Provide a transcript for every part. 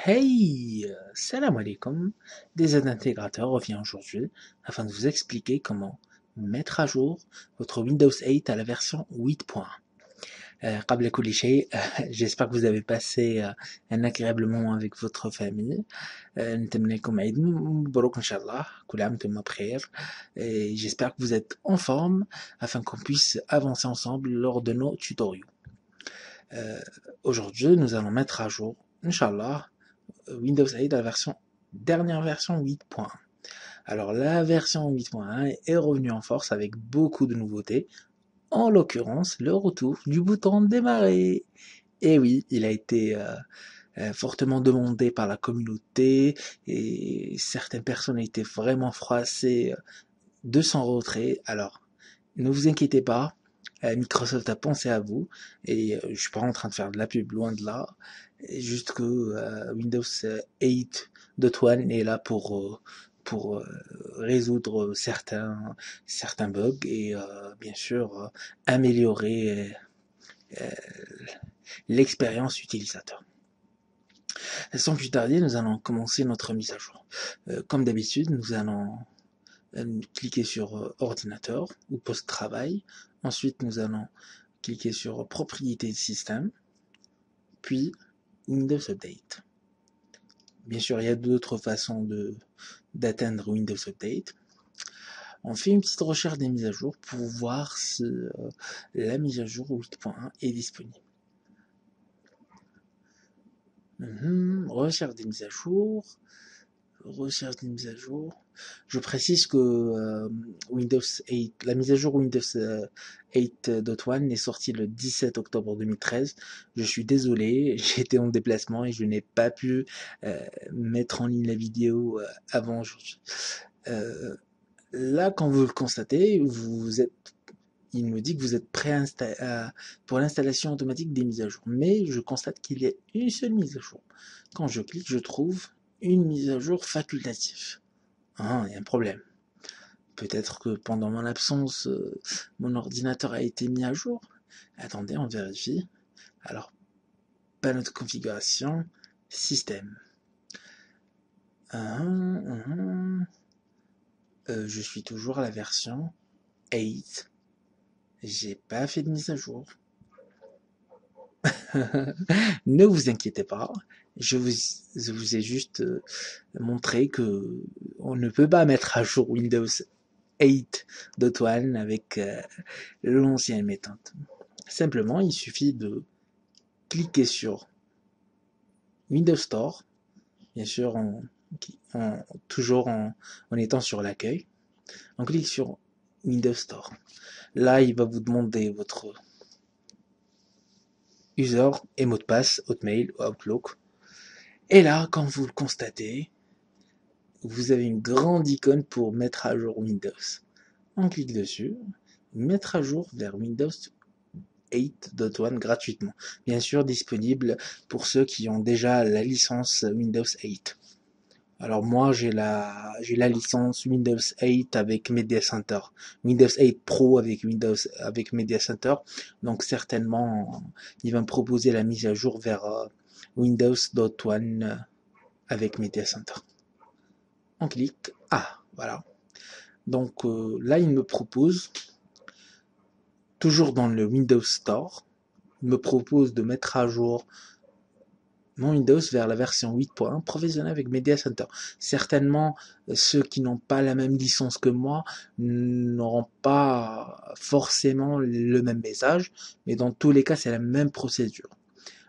Hey, salam alaikum. DZ Intégrateur revient aujourd'hui afin de vous expliquer comment mettre à jour votre Windows 8 à la version 8.1. قبل كل شيء, j'espère que vous avez passé un agréable moment avec votre famille. نتمنى لكم عيد مبروك إن شاء الله. كل عام وانتم بخير. Et j'espère que vous êtes en forme afin qu'on puisse avancer ensemble lors de nos tutoriaux. Aujourd'hui, nous allons mettre à jour, Inch'Allah, Windows 8 à la dernière version 8.1. Alors la version 8.1 est revenue en force avec beaucoup de nouveautés, en l'occurrence le retour du bouton démarrer. Et oui, il a été fortement demandé par la communauté et certaines personnes étaient vraiment froissées de son retrait. Alors ne vous inquiétez pas, Microsoft a pensé à vous et je suis pas en train de faire de la pub, loin de là. Juste que Windows 8.1 est là pour résoudre certains bugs et bien sûr améliorer l'expérience utilisateur. Sans plus tarder, nous allons commencer notre mise à jour. Comme d'habitude, nous allons cliquer sur ordinateur ou poste travail. Ensuite, nous allons cliquer sur propriétés de système, puis Windows Update. Bien sûr, il y a d'autres façons d'atteindre Windows Update. On fait une petite recherche des mises à jour pour voir si la mise à jour 8.1 est disponible. Recherche des mises à jour. Recherche des mises à jour. Je précise que Windows 8, la mise à jour Windows 8.1 est sortie le 17 octobre 2013. Je suis désolé, j'étais en déplacement et je n'ai pas pu mettre en ligne la vidéo avant aujourd'hui. Là, quand vous le constatez, il me dit que vous êtes prêt pour l'installation automatique des mises à jour. Mais je constate qu'il y a une seule mise à jour. Quand je clique, je trouve une mise à jour facultative. Ah, il y a un problème. Peut-être que pendant mon absence, mon ordinateur a été mis à jour. Attendez, on vérifie. Alors, panneau de configuration, système. Je suis toujours à la version 8. J'ai pas fait de mise à jour. Ne vous inquiétez pas, je vous ai juste montré que on ne peut pas mettre à jour Windows 8.1 avec l'ancienne méthode. Simplement, il suffit de cliquer sur Windows Store, bien sûr toujours en étant sur l'accueil. On clique sur Windows Store. Là, il va vous demander votre user et mot de passe, Hotmail ou Outlook. Et là, comme vous le constatez, vous avez une grande icône pour mettre à jour Windows. On clique dessus, mettre à jour vers Windows 8.1 gratuitement. Bien sûr, disponible pour ceux qui ont déjà la licence Windows 8. Alors moi, j'ai la licence Windows 8 avec Media Center, Windows 8 Pro avec Media Center. Donc certainement, il va me proposer la mise à jour vers Windows 8.1 avec Media Center. On clique. Ah, voilà. Donc là, il me propose, toujours dans le Windows Store, il me propose de mettre à jour mon Windows vers la version 8.1 professionnelle avec Media Center. Certainement, ceux qui n'ont pas la même licence que moi n'auront pas forcément le même message, mais dans tous les cas, c'est la même procédure.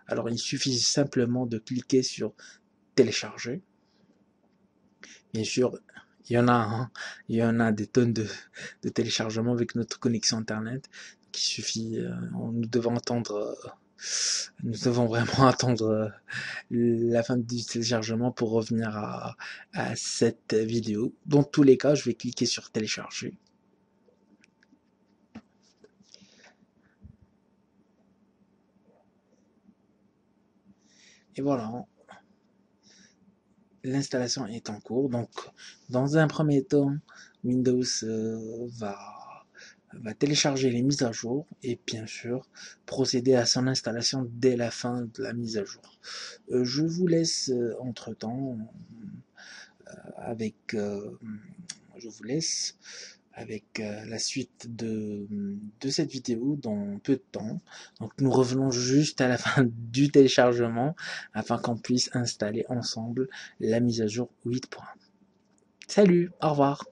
Alors, il suffit simplement de cliquer sur télécharger. Bien sûr, il y en a des tonnes de téléchargements avec notre connexion internet. Il suffit, nous devons vraiment attendre la fin du téléchargement pour revenir à cette vidéo. Dans tous les cas, je vais cliquer sur télécharger. Et voilà, l'installation est en cours. Donc, dans un premier temps, Windows va va télécharger les mises à jour et bien sûr procéder à son installation dès la fin de la mise à jour. Je vous laisse entre temps avec je vous laisse avec la suite de cette vidéo dans peu de temps. Donc nous revenons juste à la fin du téléchargement afin qu'on puisse installer ensemble la mise à jour 8. Salut, au revoir.